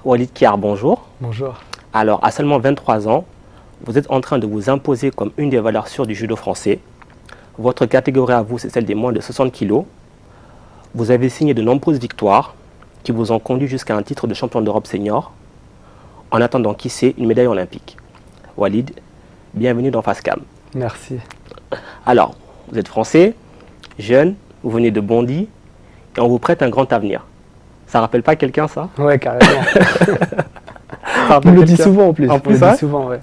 Walid Kiar, bonjour. Bonjour. Alors, à seulement 23 ans, vous êtes en train de vous imposer comme une des valeurs sûres du judo français. Votre catégorie à vous, c'est celle des moins de 60 kilos. Vous avez signé de nombreuses victoires qui vous ont conduit jusqu'à un titre de champion d'Europe senior, en attendant, qui sait, une médaille olympique. Walid, bienvenue dans Facecam. Merci. Alors, vous êtes français, jeune, vous venez de Bondy, et on vous prête un grand avenir. Ça rappelle pas quelqu'un, ça? Ouais, carrément. Ça On rappelle me le dit quelqu'un souvent en plus. En On plus, me le ouais. dit souvent, ouais.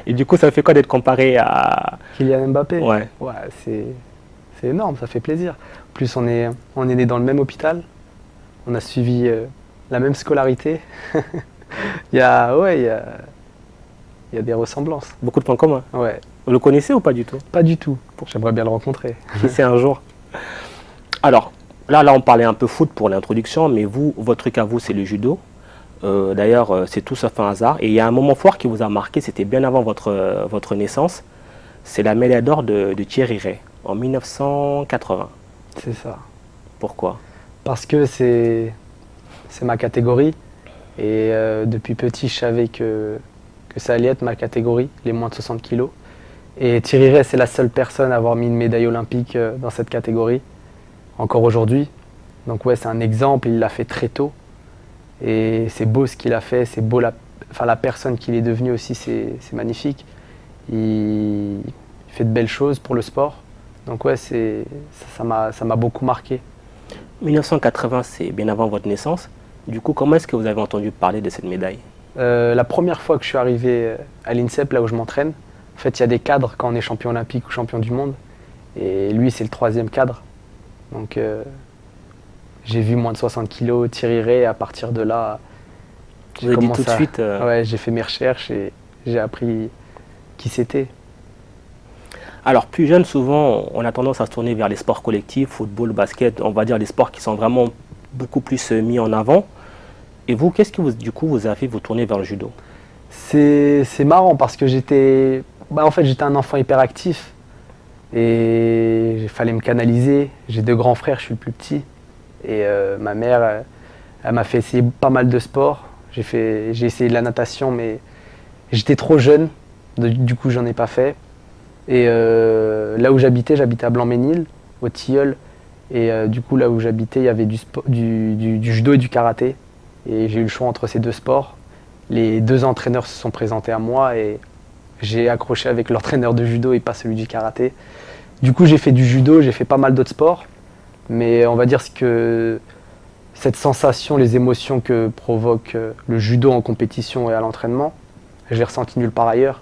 Et du coup, ça fait quoi d'être comparé à... Kylian Mbappé. Ouais. Ouais, c'est énorme, ça fait plaisir. En plus, on est né dans le même hôpital. On a suivi la même scolarité. il y a des ressemblances. Beaucoup de points communs. Ouais, Vous le connaissez ou pas du tout? pas du tout. J'aimerais bien le rencontrer. Qui sait un jour. Alors, là, on parlait un peu foot pour l'introduction, mais vous, votre truc à vous, c'est le judo. D'ailleurs, c'est tout sauf un hasard. Et il y a un moment fort qui vous a marqué, c'était bien avant votre naissance. C'est la médaille d'or de Thierry Rey, en 1980. C'est ça. Pourquoi? Parce que c'est ma catégorie. Et depuis petit, je savais que ça allait être ma catégorie, les moins de 60 kilos. Et Thierry Rey, c'est la seule personne à avoir mis une médaille olympique dans cette catégorie, encore aujourd'hui. Donc ouais, c'est un exemple, il l'a fait très tôt. Et c'est beau ce qu'il a fait, c'est beau la personne qu'il est devenu aussi, c'est magnifique. Il fait de belles choses pour le sport. Donc ouais, ça m'a beaucoup marqué. 1980, c'est bien avant votre naissance. Du coup, comment est-ce que vous avez entendu parler de cette médaille? La première fois que je suis arrivé à l'INSEP, là où je m'entraîne, en fait, il y a des cadres quand on est champion olympique ou champion du monde. Et lui, c'est le 3e cadre. Donc, j'ai vu moins de 60 kilos, Thierry Rey, et à partir de là, Vous avez dit tout de suite... Ouais, j'ai fait mes recherches et j'ai appris qui c'était. Alors, plus jeune, souvent, on a tendance à se tourner vers les sports collectifs, football, basket, on va dire les sports qui sont vraiment beaucoup plus mis en avant. Et vous, qu'est-ce qui vous a fait vous tourner vers le judo? C'est marrant parce que j'étais un enfant hyperactif et il fallait me canaliser. J'ai 2 grands frères, je suis le plus petit. Et ma mère, elle m'a fait essayer pas mal de sports. J'ai essayé de la natation, mais j'étais trop jeune, du coup j'en ai pas fait. Et là où j'habitais à Blanc-Ménil, au Tilleul. Et du coup là où j'habitais, il y avait du judo et du karaté. Et j'ai eu le choix entre ces 2 sports. Les 2 entraîneurs se sont présentés à moi et j'ai accroché avec l'entraîneur de judo et pas celui du karaté. Du coup j'ai fait du judo, j'ai fait pas mal d'autres sports. Mais on va dire que cette sensation, les émotions que provoque le judo en compétition et à l'entraînement, je l'ai ressenti nulle part ailleurs.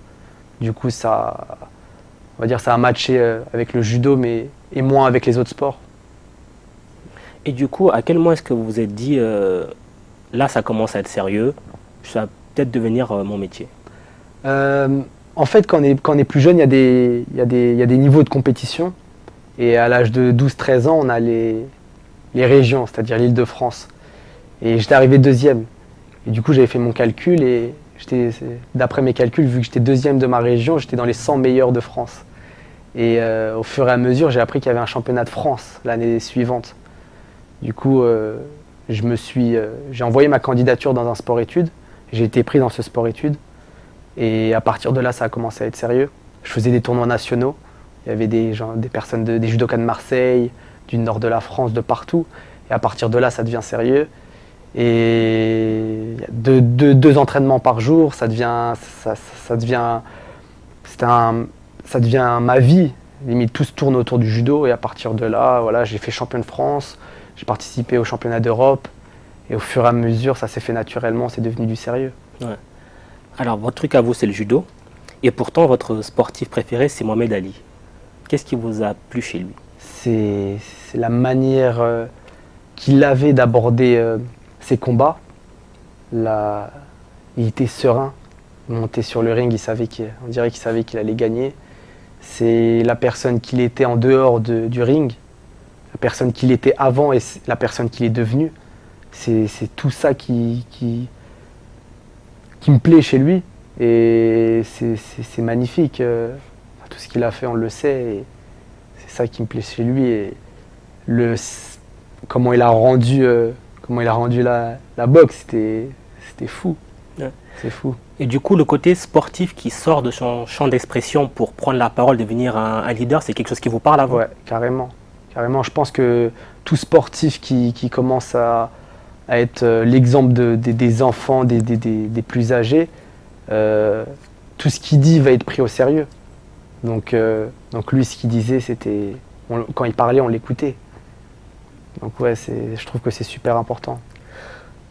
Du coup, on va dire ça a matché avec le judo, et moins avec les autres sports. Et du coup, à quel moment est-ce que vous vous êtes dit, là, ça commence à être sérieux, ça va peut-être devenir mon métier? En fait, quand on est plus jeune, il y a des niveaux de compétition. Et à l'âge de 12-13 ans, on a les régions, c'est-à-dire l'Île-de-France. Et j'étais arrivé 2e. Et du coup, j'avais fait mon calcul et d'après mes calculs, vu que j'étais 2e de ma région, j'étais dans les 100 meilleurs de France. Et au fur et à mesure, j'ai appris qu'il y avait un championnat de France l'année suivante. Du coup, j'ai envoyé ma candidature dans un sport-études. J'ai été pris dans ce sport-études. Et à partir de là, ça a commencé à être sérieux. Je faisais des tournois nationaux. Il y avait des personnes, des judokas de Marseille, du nord de la France, de partout. Et à partir de là, ça devient sérieux. Et il y a deux entraînements par jour, ça devient ma vie. Limite, tout se tourne autour du judo. Et à partir de là, voilà, j'ai fait champion de France, j'ai participé au championnat d'Europe. Et au fur et à mesure, ça s'est fait naturellement, c'est devenu du sérieux. Ouais. Alors, votre truc à vous, c'est le judo. Et pourtant, votre sportif préféré, c'est Mohamed Ali. Qu'est-ce qui vous a plu chez lui? C'est la manière qu'il avait d'aborder ses combats. Il était serein, il montait sur le ring, on dirait qu'il savait qu'il allait gagner. C'est la personne qu'il était en dehors du ring, la personne qu'il était avant et la personne qu'il est devenu. C'est tout ça qui me plaît chez lui. Et c'est magnifique. Tout ce qu'il a fait, on le sait. Et c'est ça qui me plaît chez lui. Et comment il a rendu la boxe, c'était fou. Ouais. C'est fou. Et du coup, le côté sportif qui sort de son champ d'expression pour prendre la parole, devenir un leader, c'est quelque chose qui vous parle avant? Ouais, carrément. Carrément. Je pense que tout sportif qui commence à être l'exemple des enfants, des plus âgés, tout ce qu'il dit va être pris au sérieux. Donc lui, ce qu'il disait, c'était, quand il parlait, on l'écoutait. Donc ouais, je trouve que c'est super important.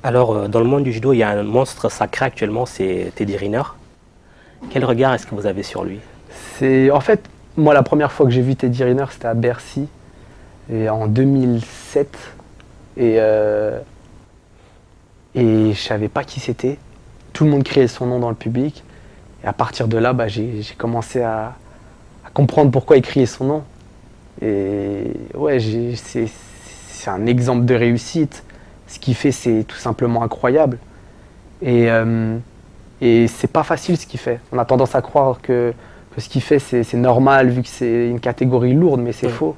Alors, dans le monde du judo, il y a un monstre sacré actuellement, c'est Teddy Riner. Quel regard est-ce que vous avez sur lui? En fait, moi, la première fois que j'ai vu Teddy Riner, c'était à Bercy, et en 2007. Et je savais pas qui c'était. Tout le monde criait son nom dans le public. Et à partir de là, j'ai commencé à comprendre pourquoi il criait son nom. Et ouais, c'est un exemple de réussite. Ce qu'il fait, c'est tout simplement incroyable. Et c'est pas facile ce qu'il fait. On a tendance à croire que ce qu'il fait, c'est normal vu que c'est une catégorie lourde, mais c'est faux.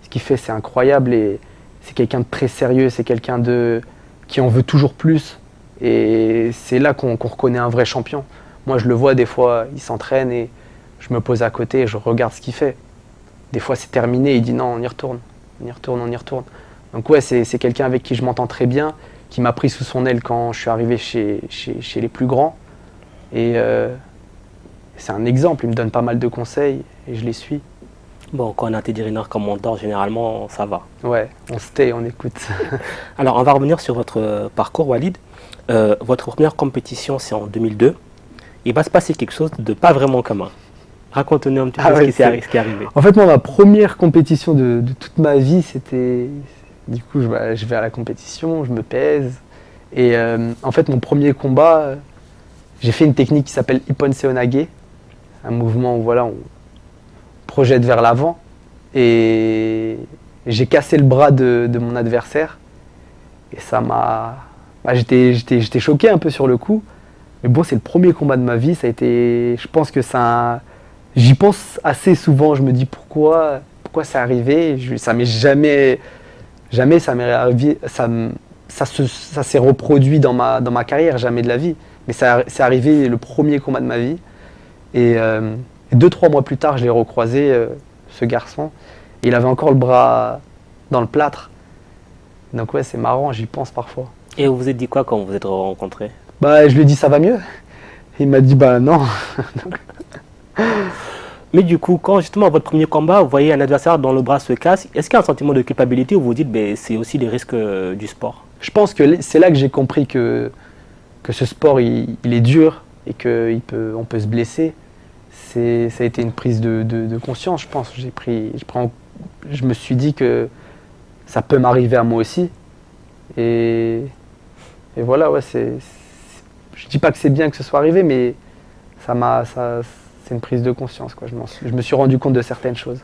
Ce qu'il fait, c'est incroyable et c'est quelqu'un de très sérieux, c'est quelqu'un qui en veut toujours plus. Et c'est là qu'on reconnaît un vrai champion. Moi, je le vois des fois, il s'entraîne et je me pose à côté et je regarde ce qu'il fait. Des fois, c'est terminé, il dit non, on y retourne, on y retourne, on y retourne. Donc ouais, c'est quelqu'un avec qui je m'entends très bien, qui m'a pris sous son aile quand je suis arrivé chez les plus grands. Et c'est un exemple, il me donne pas mal de conseils et je les suis. Bon, quand on a Teddy Riner comme mentor, généralement, ça va. Ouais, on se tait, on écoute. Alors, on va revenir sur votre parcours, Walid. Votre première compétition, c'est en 2002. Il va se passer quelque chose de pas vraiment commun. Racontez-nous un petit peu ce qui est arrivé. En fait, moi, ma première compétition de toute ma vie, c'était... Du coup, je vais à la compétition, je me pèse. Et en fait, mon premier combat, j'ai fait une technique qui s'appelle Ippon Seonage. Un mouvement où voilà, on projette vers l'avant. Et j'ai cassé le bras de mon adversaire. Et ça m'a... J'étais choqué un peu sur le coup. Mais bon, c'est le premier combat de ma vie. Ça a été... Je pense que ça... J'y pense assez souvent. Je me dis pourquoi c'est arrivé. Ça m'est jamais ça m'est arrivé. Ça s'est reproduit dans ma carrière, jamais de la vie. Mais c'est arrivé le premier combat de ma vie. Et 2-3 mois plus tard, je l'ai recroisé, ce garçon. Et il avait encore le bras dans le plâtre. Donc ouais, c'est marrant, j'y pense parfois. Et vous vous êtes dit quoi quand vous vous êtes rencontrés? Je lui ai dit ça va mieux. Et il m'a dit non. Mais du coup, quand justement votre premier combat, vous voyez un adversaire dont le bras se casse, est-ce qu'il y a un sentiment de culpabilité où vous vous dites c'est aussi les risques du sport? Je pense que c'est là que j'ai compris que ce sport il est dur et qu'on peut se blesser. Ça a été une prise de conscience, je pense. Je me suis dit que ça peut m'arriver à moi aussi. Et voilà, ouais, je dis pas que c'est bien que ce soit arrivé, mais c'est une prise de conscience, quoi. Je me suis rendu compte de certaines choses.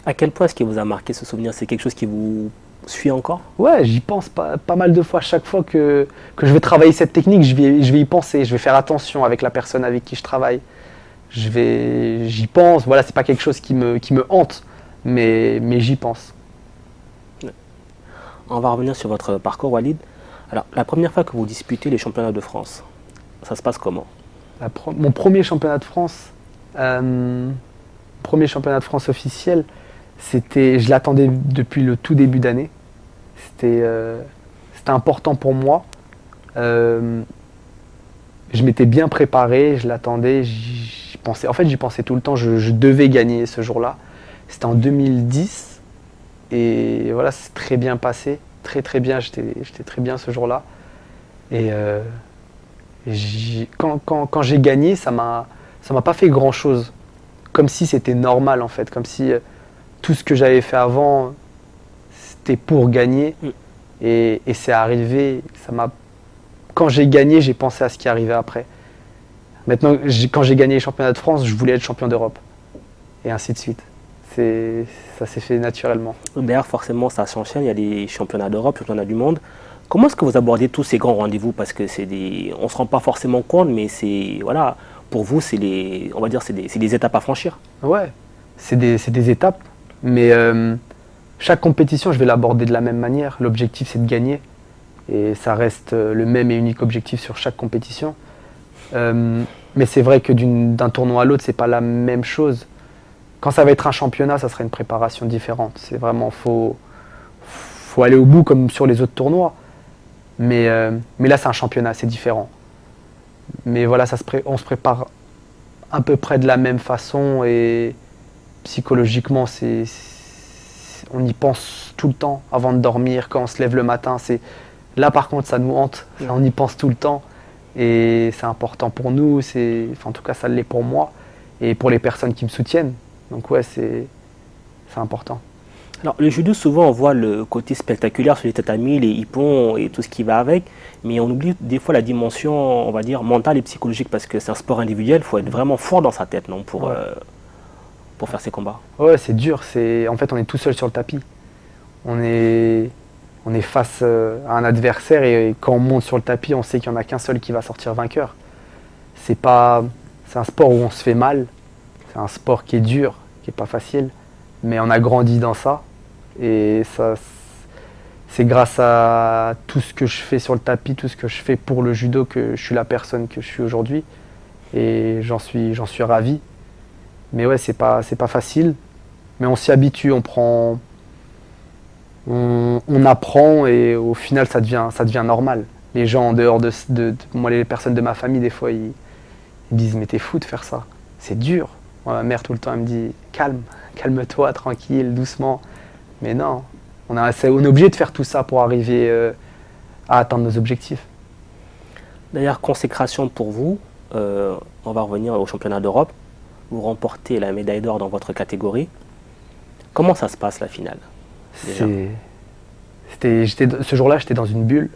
À quel point est-ce qu'il vous a marqué ce souvenir? C'est quelque chose qui vous suit encore? Ouais, j'y pense pas mal de fois. Chaque fois que je vais travailler cette technique, je vais y penser. Je vais faire attention avec la personne avec qui je travaille. J'y pense. Voilà, c'est pas quelque chose qui me hante, mais j'y pense. On va revenir sur votre parcours, Walid. Alors, la première fois que vous disputez les championnats de France, ça se passe comment? Mon premier championnat de France, officiel, je l'attendais depuis le tout début d'année. C'était important pour moi. Je m'étais bien préparé, je l'attendais, j'y pensais tout le temps, je devais gagner ce jour-là. C'était en 2010 et voilà, c'est très bien passé, très très bien, j'étais très bien ce jour-là. Et quand j'ai gagné, ça m'a pas fait grand-chose. Comme si c'était normal en fait, comme si tout ce que j'avais fait avant, c'était pour gagner. Et c'est arrivé, quand j'ai gagné, j'ai pensé à ce qui arrivait après. Maintenant, quand j'ai gagné les championnats de France, je voulais être champion d'Europe. Et ainsi de suite. Ça s'est fait naturellement. D'ailleurs, forcément, ça s'enchaîne. Il y a des championnats d'Europe, championnats du monde. Comment est-ce que vous abordez tous ces grands rendez-vous? Parce que on ne se rend pas forcément compte, mais voilà, pour vous, c'est des étapes à franchir. Ouais, c'est des étapes. Mais chaque compétition, je vais l'aborder de la même manière. L'objectif, c'est de gagner. Et ça reste le même et unique objectif sur chaque compétition. Mais c'est vrai que d'un tournoi à l'autre, c'est pas la même chose. Quand ça va être un championnat, ça sera une préparation différente. C'est vraiment, faut aller au bout comme sur les autres tournois. Mais là, c'est un championnat, c'est différent. Mais voilà, on se prépare à peu près de la même façon et psychologiquement, on y pense tout le temps avant de dormir, quand on se lève le matin. Là, par contre, ça nous hante. On y pense tout le temps et c'est important pour nous. En tout cas, ça l'est pour moi et pour les personnes qui me soutiennent. Donc ouais, c'est important. Alors, le judo, souvent, on voit le côté spectaculaire sur les tatamis, les hippons et tout ce qui va avec, mais on oublie des fois la dimension, on va dire, mentale et psychologique, parce que c'est un sport individuel, il faut être vraiment fort dans sa tête, non, pour faire ses combats. Ouais, c'est dur. En fait, on est tout seul sur le tapis. On est face à un adversaire et quand on monte sur le tapis, on sait qu'il n'y en a qu'un seul qui va sortir vainqueur. C'est un sport où on se fait mal, c'est un sport qui est dur, qui n'est pas facile, mais on a grandi dans ça. Et ça, c'est grâce à tout ce que je fais sur le tapis, tout ce que je fais pour le judo que je suis la personne que je suis aujourd'hui. Et j'en suis ravi. Mais ouais, c'est pas facile. Mais on s'y habitue, on apprend et au final ça devient normal. Les gens en dehors de moi, les personnes de ma famille, des fois, ils disent mais t'es fou de faire ça. C'est dur. Moi, ma mère tout le temps elle me dit calme-toi, tranquille, doucement. Mais non, on est obligé de faire tout ça pour arriver à atteindre nos objectifs. D'ailleurs, consécration pour vous, on va revenir au championnat d'Europe. Vous remportez la médaille d'or dans votre catégorie. Comment ça se passe la finale déjà? Ce jour-là, j'étais dans une bulle.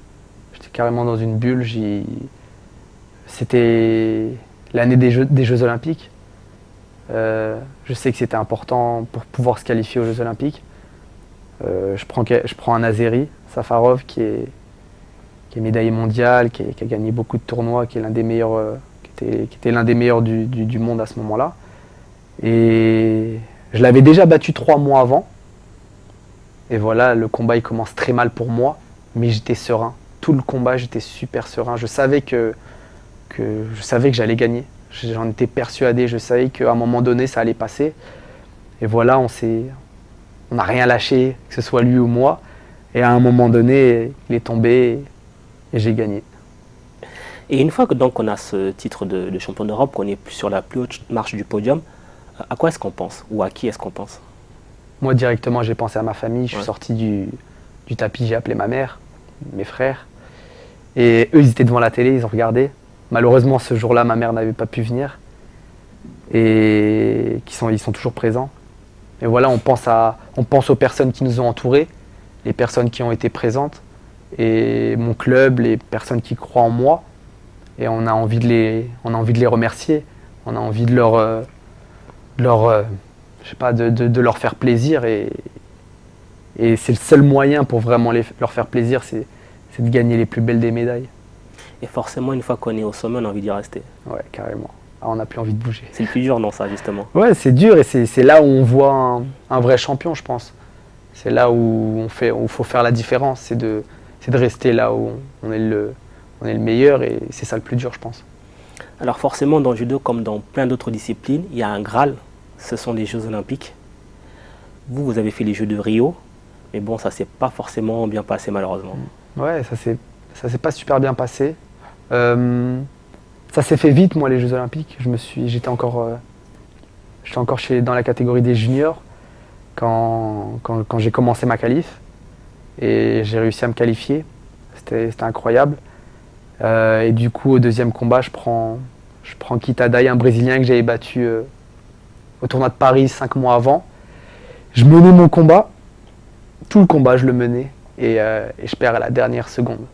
J'étais carrément dans une bulle. C'était l'année des Jeux Olympiques. Je sais que c'était important pour pouvoir se qualifier aux Jeux Olympiques. Je prends un Azeri, Safarov, qui est médaillé mondial, qui a gagné beaucoup de tournois, qui est l'un des meilleurs, qui était l'un des meilleurs du monde à ce moment-là. Et je l'avais déjà battu 3 mois avant. Et voilà, le combat il commence très mal pour moi, mais j'étais serein. Tout le combat, j'étais super serein. Je savais que j'allais gagner. J'en étais persuadé. Je savais qu'à un moment donné, ça allait passer. Et voilà, on n'a rien lâché, que ce soit lui ou moi. Et à un moment donné, il est tombé et j'ai gagné. Et une fois que donc on a ce titre de champion d'Europe, qu'on est sur la plus haute marche du podium, à quoi est-ce qu'on pense? Ou à qui est-ce qu'on pense? Moi, directement, j'ai pensé à ma famille. Je suis sorti du tapis, j'ai appelé ma mère, mes frères. Et eux, ils étaient devant la télé, ils ont regardé. Malheureusement, ce jour-là, ma mère n'avait pas pu venir. Et ils sont toujours présents. Et voilà, on pense aux personnes qui nous ont entourés, les personnes qui ont été présentes, et mon club, les personnes qui croient en moi. Et on a envie de les remercier. On a envie de leur faire plaisir. Et c'est le seul moyen pour vraiment leur faire plaisir, c'est de gagner les plus belles des médailles. Et forcément, une fois qu'on est au sommet, on a envie d'y rester. Ouais, carrément. On n'a plus envie de bouger. C'est le plus dur, non, ça, justement? Ouais, c'est dur et c'est là où on voit un vrai champion, je pense. C'est là où il faut faire la différence, c'est de rester là où on est le meilleur et c'est ça le plus dur, je pense. Alors forcément, dans le judo, comme dans plein d'autres disciplines, il y a un Graal, ce sont les Jeux Olympiques. Vous avez fait les Jeux de Rio, mais bon, ça ne s'est pas forcément bien passé, malheureusement. Ouais, ça s'est pas super bien passé. Ça s'est fait vite, moi, les Jeux Olympiques. J'étais encore dans la catégorie des juniors quand j'ai commencé ma qualif. Et j'ai réussi à me qualifier. C'était incroyable. Et du coup, au deuxième combat, je prends Kitadai, un Brésilien que j'avais battu au tournoi de Paris 5 mois avant. Je menais mon combat. Tout le combat, je le menais. Et je perds à la dernière seconde.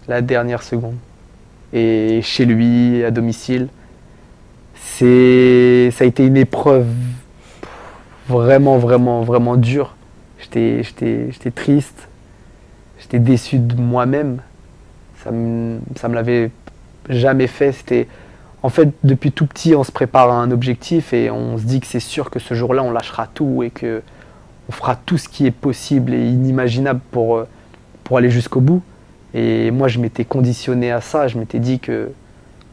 La dernière seconde. Et chez lui, à domicile, ça a été une épreuve vraiment, vraiment, vraiment dure. J'étais triste, j'étais déçu de moi-même. Ça me l'avait jamais fait. En fait, depuis tout petit, on se prépare à un objectif et on se dit que c'est sûr que ce jour-là, on lâchera tout et qu'on fera tout ce qui est possible et inimaginable pour aller jusqu'au bout. Et moi, je m'étais conditionné à ça. Je m'étais dit que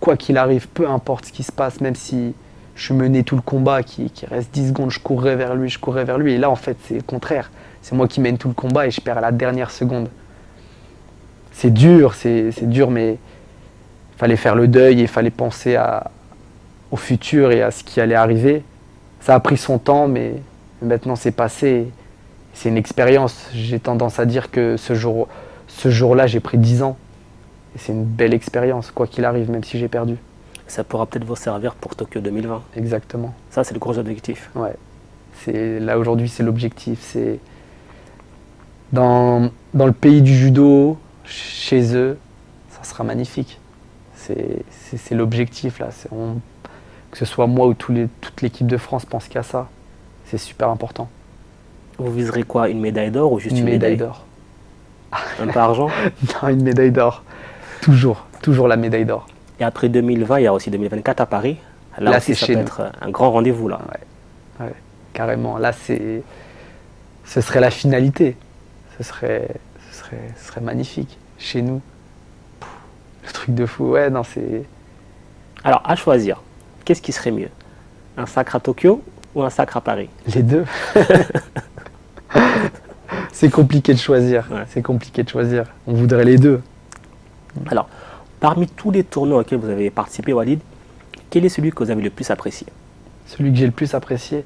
quoi qu'il arrive, peu importe ce qui se passe, même si je menais tout le combat, qu'il reste 10 secondes, je courrais vers lui, je courrais vers lui. Et là, en fait, c'est le contraire. C'est moi qui mène tout le combat et je perds à la dernière seconde. C'est dur, mais il fallait faire le deuil et il fallait penser au futur et à ce qui allait arriver. Ça a pris son temps, mais maintenant c'est passé. C'est une expérience. J'ai tendance à dire que ce jour-là, j'ai pris 10 ans. Et c'est une belle expérience, quoi qu'il arrive, même si j'ai perdu. Ça pourra peut-être vous servir pour Tokyo 2020. Exactement. Ça, c'est le gros objectif. Ouais. Là, aujourd'hui, c'est l'objectif. C'est dans le pays du judo, chez eux, ça sera magnifique. C'est l'objectif, là. Que ce soit moi ou toute l'équipe de France pense qu'à ça. C'est super important. Vous viserez quoi? Une médaille d'or ou juste une médaille d'or? Un peu argent? Non, une médaille d'or. Toujours la médaille d'or. Et après 2020, il y a aussi 2024 à Paris. Là aussi, ça peut être un grand rendez-vous, là. Ouais, carrément. Là, ce serait la finalité. Ce serait magnifique. Chez nous. Le truc de fou. Ouais, non, c'est... Alors, à choisir, qu'est-ce qui serait mieux? Un sacre à Tokyo ou un sacre à Paris? Les deux. C'est compliqué de choisir. Ouais. C'est compliqué de choisir. On voudrait les deux. Alors, parmi tous les tournois auxquels vous avez participé, Walid, quel est celui que vous avez le plus apprécié? Celui que j'ai le plus apprécié,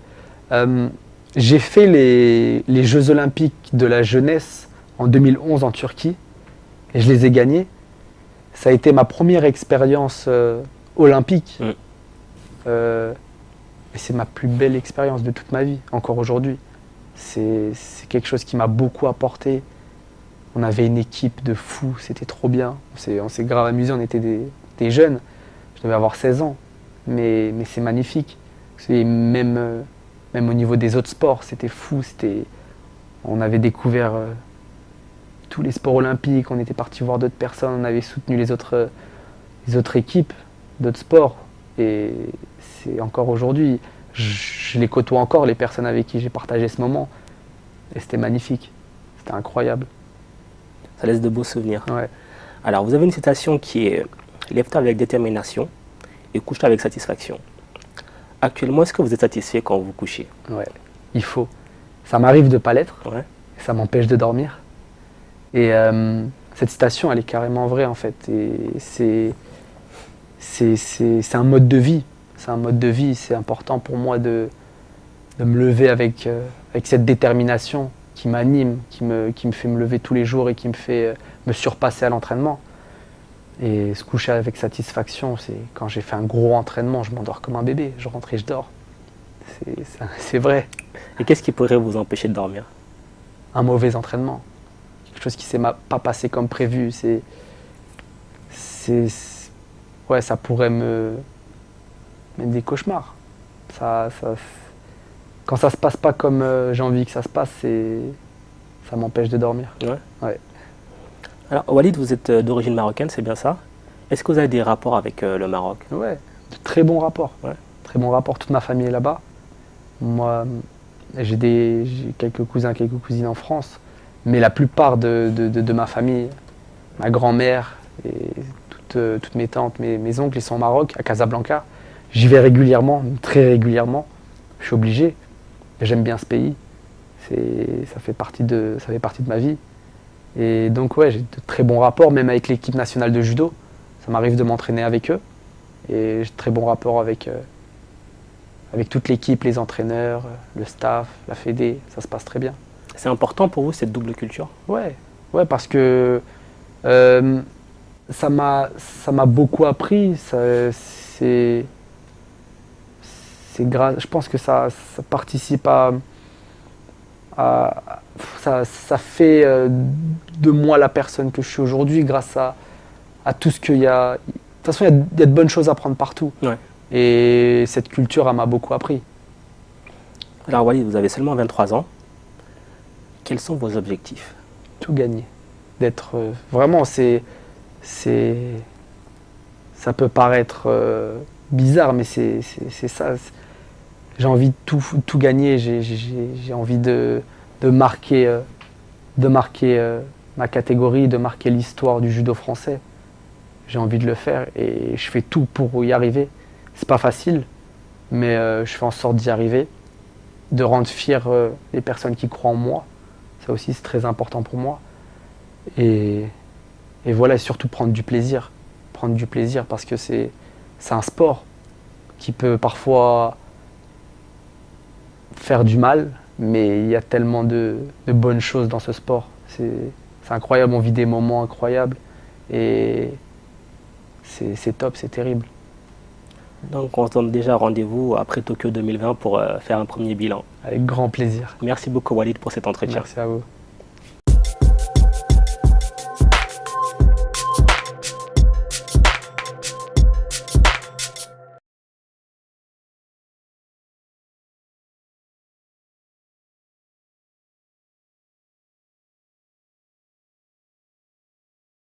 j'ai fait les Jeux Olympiques de la jeunesse en 2011 en Turquie et je les ai gagnés. Ça a été ma première expérience olympique. Et c'est ma plus belle expérience de toute ma vie, encore aujourd'hui. C'est quelque chose qui m'a beaucoup apporté. On avait une équipe de fous, c'était trop bien. On s'est grave amusé, on était des jeunes. Je devais avoir 16 ans, mais c'est magnifique. Même au niveau des autres sports, c'était fou. On avait découvert tous les sports olympiques, on était parti voir d'autres personnes, on avait soutenu les autres équipes d'autres sports. Et c'est encore aujourd'hui, je les côtoie encore, les personnes avec qui j'ai partagé ce moment. Et c'était magnifique, c'était incroyable. Ça laisse de beaux souvenirs. Ouais. Alors, vous avez une citation qui est « Lève-toi avec détermination et couche-toi avec satisfaction ». Actuellement, est-ce que vous êtes satisfait quand vous vous couchez? Ouais, il faut. Ça m'arrive de ne pas l'être, Ouais. ça m'empêche de dormir. Et cette citation, elle est carrément vraie en fait. Et c'est un mode de vie. C'est un mode de vie. C'est important pour moi de me lever avec cette détermination qui m'anime, qui me fait me lever tous les jours et qui me fait me surpasser à l'entraînement. Et se coucher avec satisfaction, c'est quand j'ai fait un gros entraînement, je m'endors comme un bébé. Je rentre et je dors. C'est vrai. Et qu'est-ce qui pourrait vous empêcher de dormir? Un mauvais entraînement. Quelque chose qui ne s'est pas passé comme prévu. Ouais, ça pourrait me mettre des cauchemars. Quand ça se passe pas comme j'ai envie que ça se passe, ça m'empêche de dormir. Ouais. Alors, Walid, vous êtes d'origine marocaine, c'est bien ça? Est-ce que vous avez des rapports avec le Maroc? Ouais, de très bons rapports. Ouais. Très bons rapports. Toute ma famille est là-bas. Moi, j'ai quelques cousins, quelques cousines en France. Mais la plupart de ma famille, ma grand-mère et toutes mes tantes, mes oncles, ils sont au Maroc, à Casablanca. J'y vais régulièrement, très régulièrement. Je suis obligé. J'aime bien ce pays. Ça fait partie de ma vie. Et donc ouais, j'ai de très bons rapports, même avec l'équipe nationale de judo. Ça m'arrive de m'entraîner avec eux. Et j'ai de très bons rapports avec toute l'équipe, les entraîneurs, le staff, la fédé. Ça se passe très bien. C'est important pour vous, cette double culture? Ouais, parce que ça m'a beaucoup appris. Je pense que ça participe ça fait de moi la personne que je suis aujourd'hui grâce à tout ce qu'il y a. De toute façon, il y a de bonnes choses à prendre partout. Ouais. Et cette culture, elle m'a beaucoup appris. Alors Walid, vous avez seulement 23 ans. Quels sont vos objectifs? Tout gagner. D'être vraiment, ça peut paraître bizarre, mais c'est ça. J'ai envie de tout gagner. J'ai envie de marquer ma catégorie, de marquer l'histoire du judo français. J'ai envie de le faire et je fais tout pour y arriver. C'est pas facile, mais je fais en sorte d'y arriver, de rendre fiers les personnes qui croient en moi. Ça aussi, c'est très important pour moi. Et voilà, et surtout prendre du plaisir. Prendre du plaisir parce que c'est un sport qui peut parfois faire du mal, mais il y a tellement de bonnes choses dans ce sport. C'est incroyable, on vit des moments incroyables et c'est top, c'est terrible. Donc on se donne déjà rendez-vous après Tokyo 2020 pour faire un premier bilan. Avec grand plaisir. Merci beaucoup Walid pour cet entretien. Merci à vous.